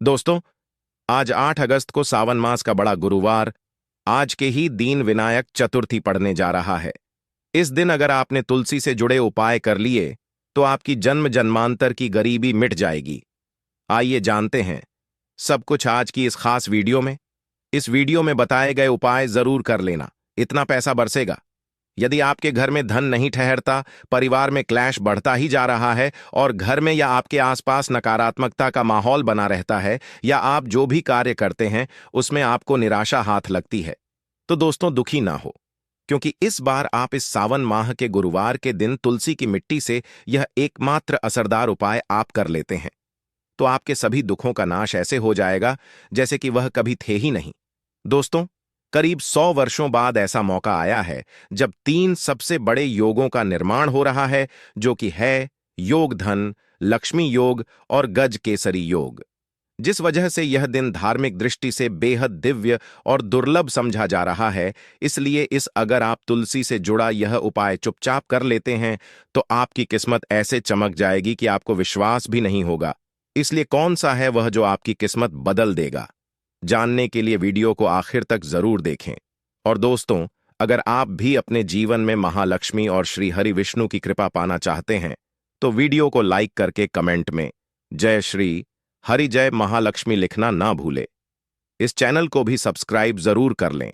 दोस्तों, आज 8 अगस्त को सावन मास का बड़ा गुरुवार, आज के ही दीन विनायक चतुर्थी पड़ने जा रहा है। इस दिन अगर आपने तुलसी से जुड़े उपाय कर लिए, तो आपकी जन्म जन्मांतर की गरीबी मिट जाएगी। आइए जानते हैं सब कुछ आज की इस खास वीडियो में। इस वीडियो में बताए गए उपाय जरूर कर लेना, इतना पैसा बरसेगा। यदि आपके घर में धन नहीं ठहरता, परिवार में क्लैश बढ़ता ही जा रहा है और घर में या आपके आसपास नकारात्मकता का माहौल बना रहता है, या आप जो भी कार्य करते हैं उसमें आपको निराशा हाथ लगती है, तो दोस्तों दुखी ना हो, क्योंकि इस बार आप इस सावन माह के गुरुवार के दिन तुलसी की मिट्टी से यह एकमात्र असरदार उपाय आप कर लेते हैं, तो आपके सभी दुखों का नाश ऐसे हो जाएगा जैसे कि वह कभी थे ही नहीं। दोस्तों, करीब 100 वर्षों बाद ऐसा मौका आया है जब 3 सबसे बड़े योगों का निर्माण हो रहा है, जो कि है योग धन, लक्ष्मी योग और गज केसरी योग। जिस वजह से यह दिन धार्मिक दृष्टि से बेहद दिव्य और दुर्लभ समझा जा रहा है, इसलिए इस अगर आप तुलसी से जुड़ा यह उपाय चुपचाप कर लेते हैं, तो आपकी किस्मत ऐसे चमक जाएगी कि आपको विश्वास भी नहीं होगा। इसलिए कौन सा है वह जो आपकी किस्मत बदल देगा? जानने के लिए वीडियो को आखिर तक जरूर देखें। और दोस्तों, अगर आप भी अपने जीवन में महालक्ष्मी और श्री हरि विष्णु की कृपा पाना चाहते हैं, तो वीडियो को लाइक करके कमेंट में जय श्री हरि जय महालक्ष्मी लिखना ना भूले। इस चैनल को भी सब्सक्राइब जरूर कर लें।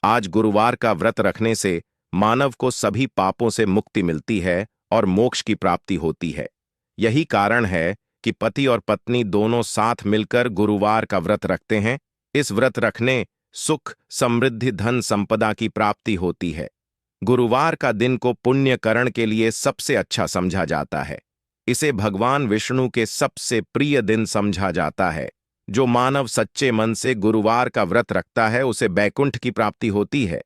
आज गुरुवार का व्रत रखने से मानव को सभी पापों से मुक्ति मिलती है और मोक्ष की प्राप्ति होती है। यही कारण है कि पति और पत्नी दोनों साथ मिलकर गुरुवार का व्रत रखते हैं। इस व्रत रखने सुख, समृद्धि, धन संपदा की प्राप्ति होती है। गुरुवार का दिन को पुण्यकरण के लिए सबसे अच्छा समझा जाता है। इसे भगवान विष्णु के सबसे प्रिय दिन समझा जाता है। जो मानव सच्चे मन से गुरुवार का व्रत रखता है, उसे बैकुंठ की प्राप्ति होती है।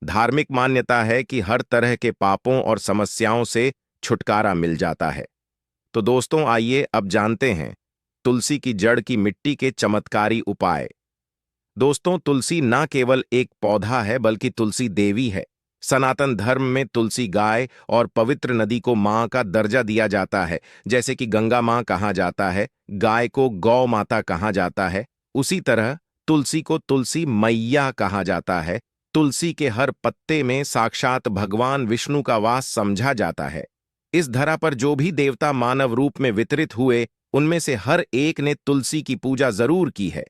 धार्मिक मान्यता है कि हर तरह के पापों और समस्याओं से छुटकारा मिल जाता है। तो दोस्तों, आइए अब जानते हैं तुलसी की जड़ की मिट्टी के चमत्कारी उपाय। दोस्तों, तुलसी ना केवल एक पौधा है, बल्कि तुलसी देवी है। सनातन धर्म में तुलसी गाय और पवित्र नदी को मां का दर्जा दिया जाता है। जैसे कि गंगा मां कहा जाता है, गाय को गौ माता कहा जाता है, उसी तरह तुलसी को तुलसी मैया कहा जाता है। तुलसी के हर पत्ते में साक्षात भगवान विष्णु का वास समझा जाता है। इस धरा पर जो भी देवता मानव रूप में वितरित हुए, उनमें से हर एक ने तुलसी की पूजा जरूर की है।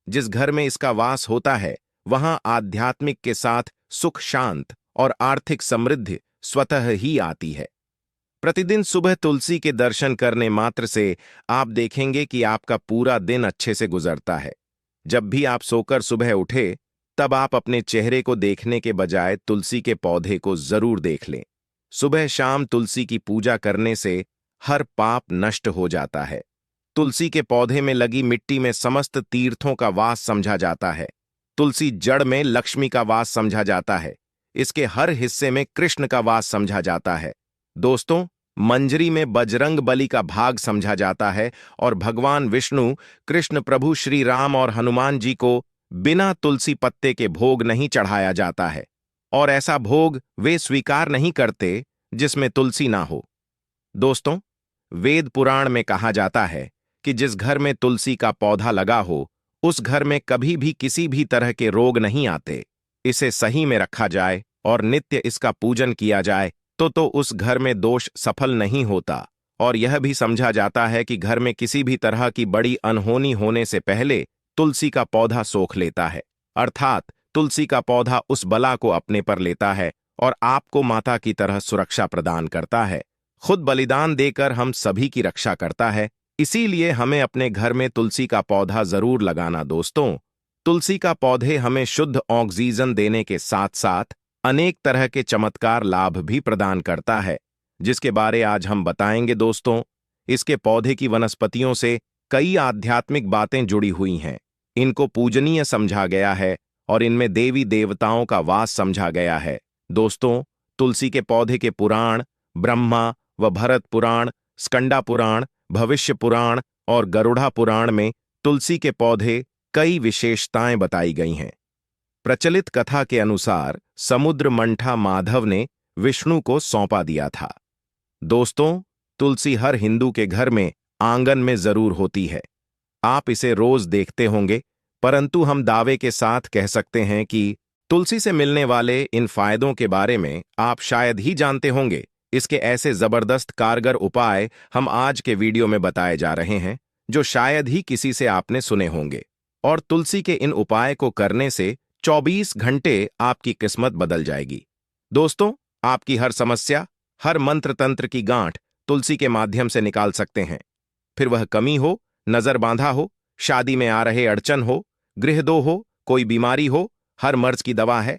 जिस घर में इसका वास होता है, वहां आध्यात्मिक के साथ सुख, शांत और आर्थिक समृद्धि स्वतः ही आती है। प्रतिदिन सुबह तुलसी के दर्शन करने मात्र से आप देखेंगे कि आपका पूरा दिन अच्छे से गुजरता है। जब भी आप सोकर सुबह उठे, तब आप अपने चेहरे को देखने के बजाय तुलसी के पौधे को जरूर देख लें। सुबह शाम तुलसी की पूजा करने से हर पाप नष्ट हो जाता है। तुलसी के पौधे में लगी मिट्टी में समस्त तीर्थों का वास समझा जाता है। तुलसी जड़ में लक्ष्मी का वास समझा जाता है। इसके हर हिस्से में कृष्ण का वास समझा जाता है। दोस्तों, मंजरी में बजरंग बली का भाग समझा जाता है और भगवान विष्णु, कृष्ण प्रभु श्री राम और हनुमान जी को बिना तुलसी पत्ते के भोग नहीं चढ़ाया जाता है, और ऐसा भोग वे स्वीकार नहीं करते जिसमें तुलसी ना हो। दोस्तों, वेद पुराण में कहा जाता है कि जिस घर में तुलसी का पौधा लगा हो, उस घर में कभी भी किसी भी तरह के रोग नहीं आते। इसे सही में रखा जाए और नित्य इसका पूजन किया जाए तो उस घर में दोष सफल नहीं होता। और यह भी समझा जाता है कि घर में किसी भी तरह की बड़ी अनहोनी होने से पहले तुलसी का पौधा सोख लेता है। अर्थात तुलसी का पौधा उस बला को अपने पर लेता है और आपको माता की तरह सुरक्षा प्रदान करता है। खुद बलिदान देकर हम सभी की रक्षा करता है। इसीलिए हमें अपने घर में तुलसी का पौधा जरूर लगाना। दोस्तों, तुलसी का पौधे हमें शुद्ध ऑक्सीजन देने के साथ साथ अनेक तरह के चमत्कार लाभ भी प्रदान करता है, जिसके बारे आज हम बताएंगे। दोस्तों, इसके पौधे की वनस्पतियों से कई आध्यात्मिक बातें जुड़ी हुई हैं। इनको पूजनीय समझा गया है और इनमें देवी देवताओं का वास समझा गया है। दोस्तों, तुलसी के पौधे के पुराण ब्रह्मा व भरत पुराण, स्कंदा पुराण, भविष्य पुराण और गरुड़ा पुराण में तुलसी के पौधे कई विशेषताएं बताई गई हैं। प्रचलित कथा के अनुसार समुद्र मंठा माधव ने विष्णु को सौंपा दिया था। दोस्तों, तुलसी हर हिंदू के घर में आंगन में जरूर होती है। आप इसे रोज देखते होंगे, परंतु हम दावे के साथ कह सकते हैं कि तुलसी से मिलने वाले इन फायदों के बारे में आप शायद ही जानते होंगे। इसके ऐसे जबरदस्त कारगर उपाय हम आज के वीडियो में बताए जा रहे हैं, जो शायद ही किसी से आपने सुने होंगे। और तुलसी के इन उपाय को करने से 24 घंटे आपकी किस्मत बदल जाएगी। दोस्तों, आपकी हर समस्या, हर मंत्र तंत्र की गांठ तुलसी के माध्यम से निकाल सकते हैं। फिर वह कमी हो, नजर बांधा हो, शादी में आ रहे अड़चन हो, गृहदोह हो, कोई बीमारी हो, हर मर्ज की दवा है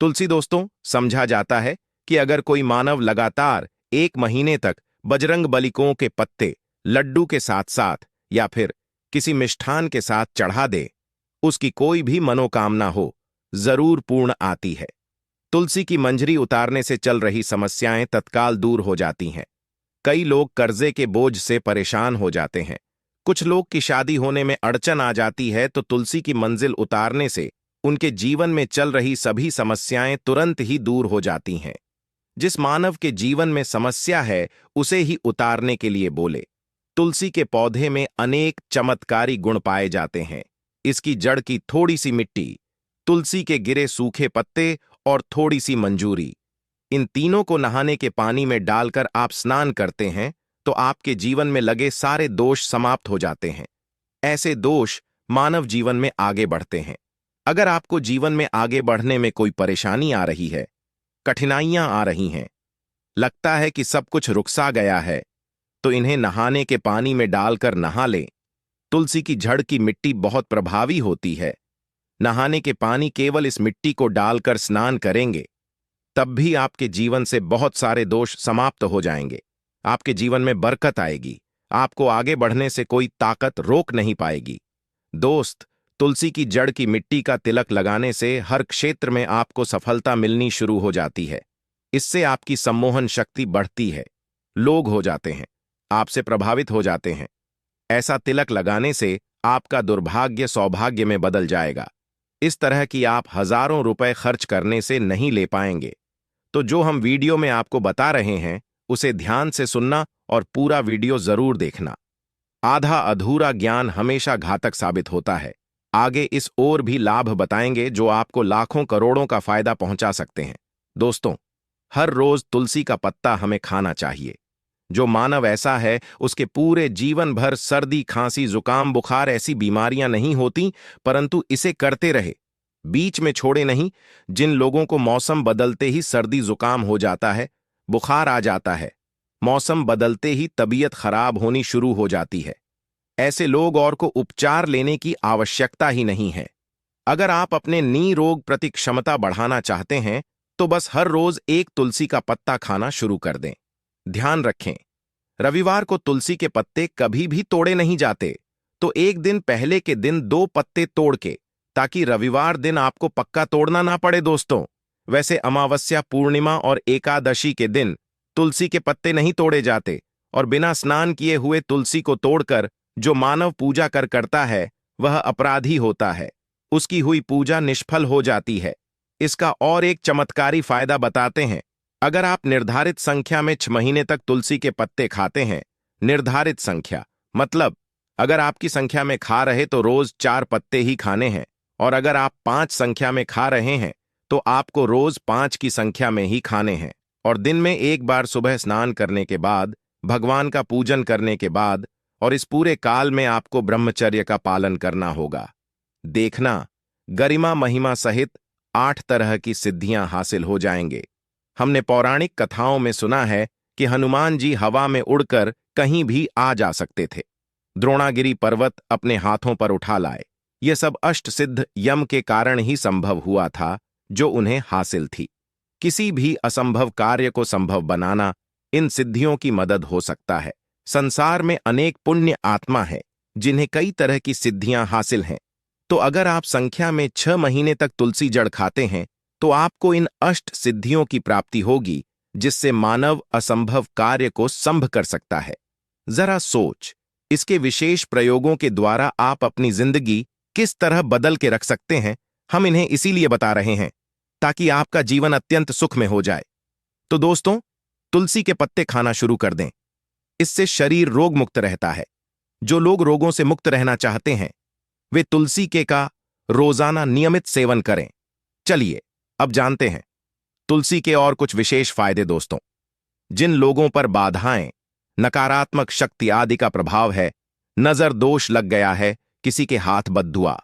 तुलसी। दोस्तों, समझा जाता है कि अगर कोई मानव लगातार 1 महीने तक बजरंग बलिकों के पत्ते लड्डू के साथ साथ या फिर किसी मिष्ठान के साथ चढ़ा दे, उसकी कोई भी मनोकामना हो जरूर पूर्ण आती है। तुलसी की मंजरी उतारने से चल रही समस्याएं तत्काल दूर हो जाती हैं। कई लोग कर्जे के बोझ से परेशान हो जाते हैं। कुछ लोग की शादी होने में अड़चन आ जाती है, तो तुलसी की मंजिल उतारने से उनके जीवन में चल रही सभी समस्याएं तुरंत ही दूर हो जाती हैं। जिस मानव के जीवन में समस्या है, उसे ही उतारने के लिए बोले। तुलसी के पौधे में अनेक चमत्कारी गुण पाए जाते हैं। इसकी जड़ की थोड़ी सी मिट्टी, तुलसी के गिरे सूखे पत्ते और थोड़ी सी मंजूरी, इन तीनों को नहाने के पानी में डालकर आप स्नान करते हैं तो आपके जीवन में लगे सारे दोष समाप्त हो जाते हैं। ऐसे दोष मानव जीवन में आगे बढ़ते हैं। अगर आपको जीवन में आगे बढ़ने में कोई परेशानी आ रही है, कठिनाइयां आ रही हैं, लगता है कि सब कुछ रुकसा गया है, तो इन्हें नहाने के पानी में डालकर नहा लें। तुलसी की जड़ की मिट्टी बहुत प्रभावी होती है। नहाने के पानी केवल इस मिट्टी को डालकर स्नान करेंगे, तब भी आपके जीवन से बहुत सारे दोष समाप्त हो जाएंगे। आपके जीवन में बरकत आएगी। आपको आगे बढ़ने से कोई ताकत रोक नहीं पाएगी। दोस्त, तुलसी की जड़ की मिट्टी का तिलक लगाने से हर क्षेत्र में आपको सफलता मिलनी शुरू हो जाती है। इससे आपकी सम्मोहन शक्ति बढ़ती है। लोग हो जाते हैं, आपसे प्रभावित हो जाते हैं। ऐसा तिलक लगाने से आपका दुर्भाग्य सौभाग्य में बदल जाएगा। इस तरह की आप हजारों रुपए खर्च करने से नहीं ले पाएंगे। तो जो हम वीडियो में आपको बता रहे हैं, उसे ध्यान से सुनना और पूरा वीडियो जरूर देखना। आधा अधूरा ज्ञान हमेशा घातक साबित होता है। आगे इस और भी लाभ बताएंगे जो आपको लाखों करोड़ों का फायदा पहुंचा सकते हैं। दोस्तों, हर रोज तुलसी का पत्ता हमें खाना चाहिए। जो मानव ऐसा है, उसके पूरे जीवन भर सर्दी, खांसी, जुकाम, बुखार ऐसी बीमारियां नहीं होती, परंतु इसे करते रहे, बीच में छोड़े नहीं। जिन लोगों को मौसम बदलते ही सर्दी जुकाम हो जाता है, बुखार आ जाता है, मौसम बदलते ही तबीयत खराब होनी शुरू हो जाती है, ऐसे लोग और को उपचार लेने की आवश्यकता ही नहीं है। अगर आप अपने नी रोग प्रति क्षमता बढ़ाना चाहते हैं, तो बस हर रोज एक तुलसी का पत्ता खाना शुरू कर दें। ध्यान रखें, रविवार को तुलसी के पत्ते कभी भी तोड़े नहीं जाते, तो एक दिन पहले के दिन 2 पत्ते तोड़ के, ताकि रविवार दिन आपको पक्का तोड़ना ना पड़े। दोस्तों, वैसे अमावस्या, पूर्णिमा और एकादशी के दिन तुलसी के पत्ते नहीं तोड़े जाते, और बिना स्नान किए हुए तुलसी को तोड़कर जो मानव पूजा करता है, वह अपराधी होता है। उसकी हुई पूजा निष्फल हो जाती है। इसका और एक चमत्कारी फायदा बताते हैं। अगर आप निर्धारित संख्या में 6 महीने तक तुलसी के पत्ते खाते हैं, निर्धारित संख्या मतलब अगर आपकी संख्या में खा रहे तो रोज 4 पत्ते ही खाने हैं, और अगर आप 5 संख्या में खा रहे हैं तो आपको रोज 5 की संख्या में ही खाने हैं, और दिन में एक बार सुबह स्नान करने के बाद, भगवान का पूजन करने के बाद, और इस पूरे काल में आपको ब्रह्मचर्य का पालन करना होगा। देखना, गरिमा महिमा सहित 8 तरह की सिद्धियां हासिल हो जाएंगे। हमने पौराणिक कथाओं में सुना है कि हनुमान जी हवा में उड़कर कहीं भी आ जा सकते थे। द्रोणागिरी पर्वत अपने हाथों पर उठा लाए। यह सब अष्ट सिद्ध यम के कारण ही संभव हुआ था, जो उन्हें हासिल थी। किसी भी असंभव कार्य को संभव बनाना इन सिद्धियों की मदद हो सकता है। संसार में अनेक पुण्य आत्मा है जिन्हें कई तरह की सिद्धियां हासिल हैं। तो अगर आप संख्या में 6 महीने तक तुलसी जड़ खाते हैं, तो आपको इन अष्ट सिद्धियों की प्राप्ति होगी, जिससे मानव असंभव कार्य को संभव कर सकता है। जरा सोच, इसके विशेष प्रयोगों के द्वारा आप अपनी जिंदगी किस तरह बदल के रख सकते हैं। हम इन्हें इसीलिए बता रहे हैं ताकि आपका जीवन अत्यंत सुख में हो जाए। तो दोस्तों, तुलसी के पत्ते खाना शुरू कर दें। इससे शरीर रोग मुक्त रहता है, जो लोग रोगों से मुक्त रहना चाहते हैं वे तुलसी के का रोजाना नियमित सेवन करें। चलिए अब जानते हैं तुलसी के और कुछ विशेष फायदे। दोस्तों, जिन लोगों पर बाधाएं, नकारात्मक शक्ति आदि का प्रभाव है, नजर दोष लग गया है, किसी के हाथ बद्दुआ,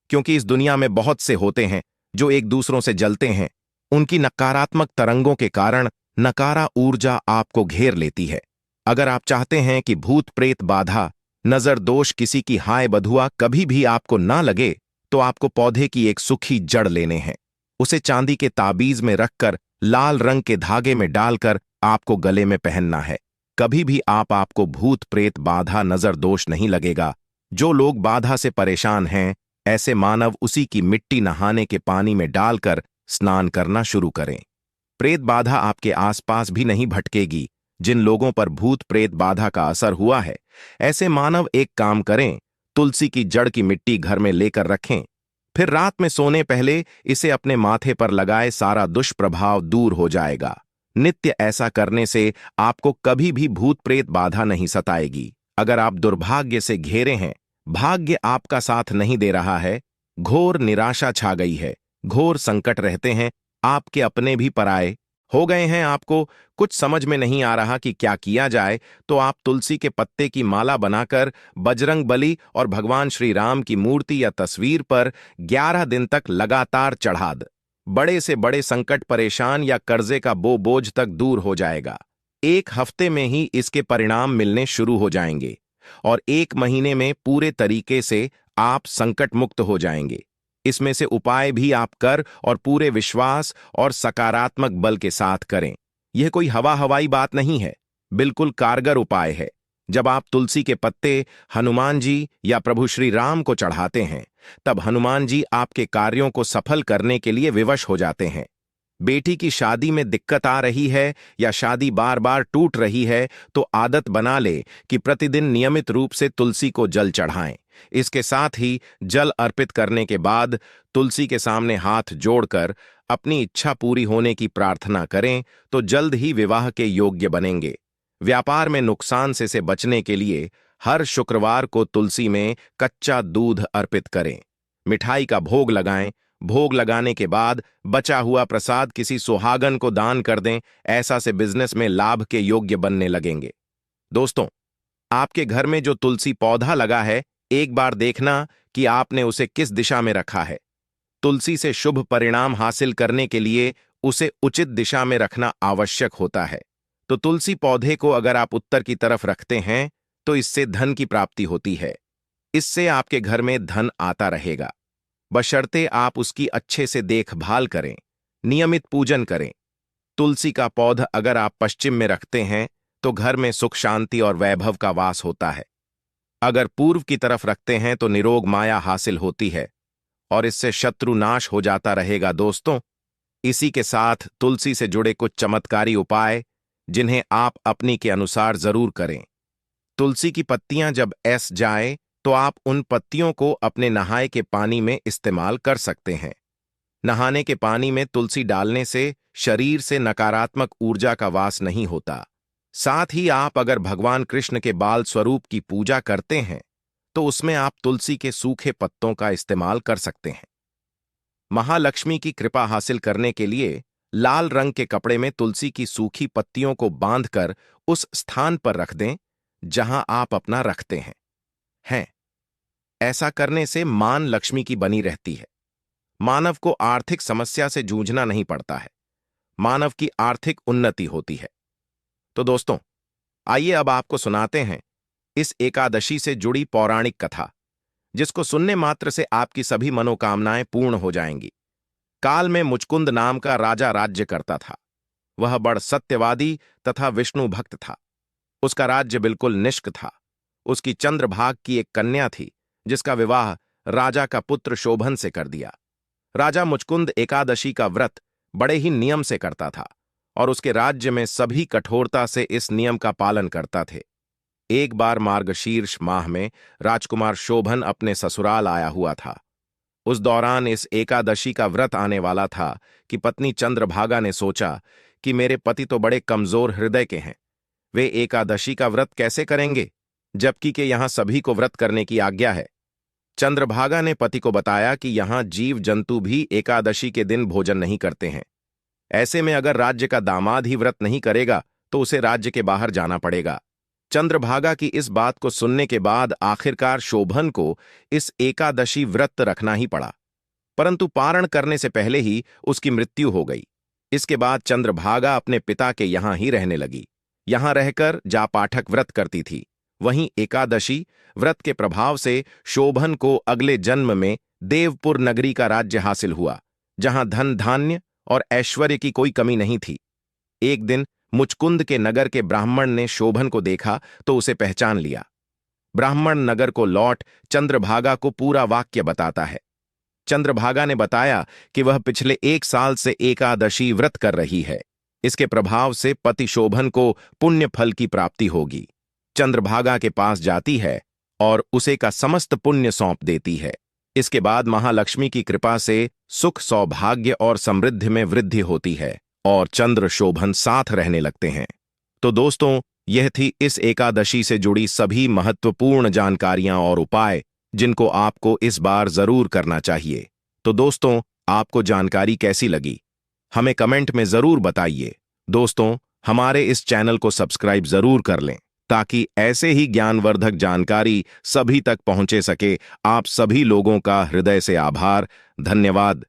क्योंकि इस दुनिया में बहुत से होते हैं जो एक दूसरों से जलते हैं, उनकी नकारात्मक तरंगों के कारण नकारा ऊर्जा आपको घेर लेती है। अगर आप चाहते हैं कि भूत प्रेत बाधा, नजर दोष, किसी की हाय बधुआ कभी भी आपको ना लगे, तो आपको पौधे की एक सूखी जड़ लेने हैं। उसे चांदी के ताबीज में रखकर लाल रंग के धागे में डालकर आपको गले में पहनना है। कभी भी आपको भूत प्रेत बाधा, नजर दोष नहीं लगेगा। जो लोग बाधा से परेशान हैं, ऐसे मानव उसी की मिट्टी नहाने के पानी में डालकर स्नान करना शुरू करें। प्रेत बाधा आपके आसपास भी नहीं भटकेगी। जिन लोगों पर भूत प्रेत बाधा का असर हुआ है, ऐसे मानव एक काम करें, तुलसी की जड़ की मिट्टी घर में लेकर रखें, फिर रात में सोने पहले इसे अपने माथे पर लगाए, सारा दुष्प्रभाव दूर हो जाएगा। नित्य ऐसा करने से आपको कभी भी भूत प्रेत बाधा नहीं सताएगी। अगर आप दुर्भाग्य से घिरे हैं, भाग्य आपका साथ नहीं दे रहा है, घोर निराशा छा गई है, घोर संकट रहते हैं, आपके अपने भी पराये हो गए हैं, आपको कुछ समझ में नहीं आ रहा कि क्या किया जाए, तो आप तुलसी के पत्ते की माला बनाकर बजरंग बली और भगवान श्री राम की मूर्ति या तस्वीर पर 11 दिन तक लगातार चढ़ा द। बड़े से बड़े संकट, परेशान या कर्जे का बोझ तक दूर हो जाएगा। 1 हफ्ते में ही इसके परिणाम मिलने शुरू हो जाएंगे और 1 महीने में पूरे तरीके से आप संकट मुक्त हो जाएंगे। इसमें से उपाय भी आप कर और पूरे विश्वास और सकारात्मक बल के साथ करें। यह कोई हवाई बात नहीं है, बिल्कुल कारगर उपाय है। जब आप तुलसी के पत्ते हनुमान जी या प्रभु श्री राम को चढ़ाते हैं, तब हनुमान जी आपके कार्यों को सफल करने के लिए विवश हो जाते हैं। बेटी की शादी में दिक्कत आ रही है या शादी बार बार टूट रही है, तो आदत बना ले कि प्रतिदिन नियमित रूप से तुलसी को जल चढ़ाएं। इसके साथ ही जल अर्पित करने के बाद तुलसी के सामने हाथ जोड़कर अपनी इच्छा पूरी होने की प्रार्थना करें, तो जल्द ही विवाह के योग्य बनेंगे। व्यापार में नुकसान से बचने के लिए हर शुक्रवार को तुलसी में कच्चा दूध अर्पित करें। मिठाई का भोग लगाएं। भोग लगाने के बाद बचा हुआ प्रसाद किसी सुहागन को दान कर दें। ऐसा से बिजनेस में लाभ के योग्य बनने लगेंगे। दोस्तों, आपके घर में जो तुलसी पौधा लगा है, एक बार देखना कि आपने उसे किस दिशा में रखा है। तुलसी से शुभ परिणाम हासिल करने के लिए उसे उचित दिशा में रखना आवश्यक होता है। तो तुलसी पौधे को अगर आप उत्तर की तरफ रखते हैं, तो इससे धन की प्राप्ति होती है। इससे आपके घर में धन आता रहेगा, बशर्ते आप उसकी अच्छे से देखभाल करें, नियमित पूजन करें। तुलसी का पौधा अगर आप पश्चिम में रखते हैं, तो घर में सुख, शांति और वैभव का वास होता है। अगर पूर्व की तरफ रखते हैं तो निरोग माया हासिल होती है और इससे शत्रु नाश हो जाता रहेगा। दोस्तों, इसी के साथ तुलसी से जुड़े कुछ चमत्कारी उपाय, जिन्हें आप अपनी के अनुसार जरूर करें। तुलसी की पत्तियां जब ऐस जाए, तो आप उन पत्तियों को अपने नहाए के पानी में इस्तेमाल कर सकते हैं। नहाने के पानी में तुलसी डालने से शरीर से नकारात्मक ऊर्जा का वास नहीं होता। साथ ही आप अगर भगवान कृष्ण के बाल स्वरूप की पूजा करते हैं, तो उसमें आप तुलसी के सूखे पत्तों का इस्तेमाल कर सकते हैं। महालक्ष्मी की कृपा हासिल करने के लिए लाल रंग के कपड़े में तुलसी की सूखी पत्तियों को बांधकर उस स्थान पर रख दें जहां आप अपना रखते हैं। ऐसा करने से मान लक्ष्मी की बनी रहती है। मानव को आर्थिक समस्या से जूझना नहीं पड़ता है, मानव की आर्थिक उन्नति होती है। तो दोस्तों, आइए अब आपको सुनाते हैं इस एकादशी से जुड़ी पौराणिक कथा, जिसको सुनने मात्र से आपकी सभी मनोकामनाएं पूर्ण हो जाएंगी। काल में मुचकुंद नाम का राजा राज्य करता था। वह बड़ सत्यवादी तथा विष्णु भक्त था। उसका राज्य बिल्कुल निष्क था। उसकी चंद्रभाग की एक कन्या थी, जिसका विवाह राजा का पुत्र शोभन से कर दिया। राजा मुचकुंद एकादशी का व्रत बड़े ही नियम से करता था और उसके राज्य में सभी कठोरता से इस नियम का पालन करता थे। एक बार मार्गशीर्ष माह में राजकुमार शोभन अपने ससुराल आया हुआ था। उस दौरान इस एकादशी का व्रत आने वाला था कि पत्नी चंद्रभागा ने सोचा कि मेरे पति तो बड़े कमजोर हृदय के हैं, वे एकादशी का व्रत कैसे करेंगे। जबकि के यहाँ सभी को व्रत करने की आज्ञा है। चंद्रभागा ने पति को बताया कि यहाँ जीव जंतु भी एकादशी के दिन भोजन नहीं करते हैं। ऐसे में अगर राज्य का दामाद ही व्रत नहीं करेगा तो उसे राज्य के बाहर जाना पड़ेगा। चंद्रभागा की इस बात को सुनने के बाद आखिरकार शोभन को इस एकादशी व्रत रखना ही पड़ा, परंतु पारण करने से पहले ही उसकी मृत्यु हो गई। इसके बाद चंद्रभागा अपने पिता के यहां ही रहने लगी। यहां रहकर जापाठक व्रत करती थी। वहीं एकादशी व्रत के प्रभाव से शोभन को अगले जन्म में देवपुर नगरी का राज्य हासिल हुआ, जहां धन धान्य और ऐश्वर्य की कोई कमी नहीं थी। एक दिन मुचकुंद के नगर के ब्राह्मण ने शोभन को देखा तो उसे पहचान लिया। ब्राह्मण नगर को लौट चंद्रभागा को पूरा वाक्य बताता है। चंद्रभागा ने बताया कि वह पिछले 1 साल से एकादशी व्रत कर रही है। इसके प्रभाव से पति शोभन को पुण्य फल की प्राप्ति होगी। चंद्रभागा के पास जाती है और उसे का समस्त पुण्य सौंप देती है। इसके बाद महालक्ष्मी की कृपा से सुख, सौभाग्य और समृद्धि में वृद्धि होती है और चंद्र शोभन साथ रहने लगते हैं। तो दोस्तों, यह थी इस एकादशी से जुड़ी सभी महत्वपूर्ण जानकारियां और उपाय जिनको आपको इस बार जरूर करना चाहिए। तो दोस्तों, आपको जानकारी कैसी लगी हमें कमेंट में जरूर बताइए। दोस्तों, हमारे इस चैनल को सब्सक्राइब जरूर कर लें ताकि ऐसे ही ज्ञानवर्धक जानकारी सभी तक पहुंचे सके। आप सभी लोगों का हृदय से आभार। धन्यवाद।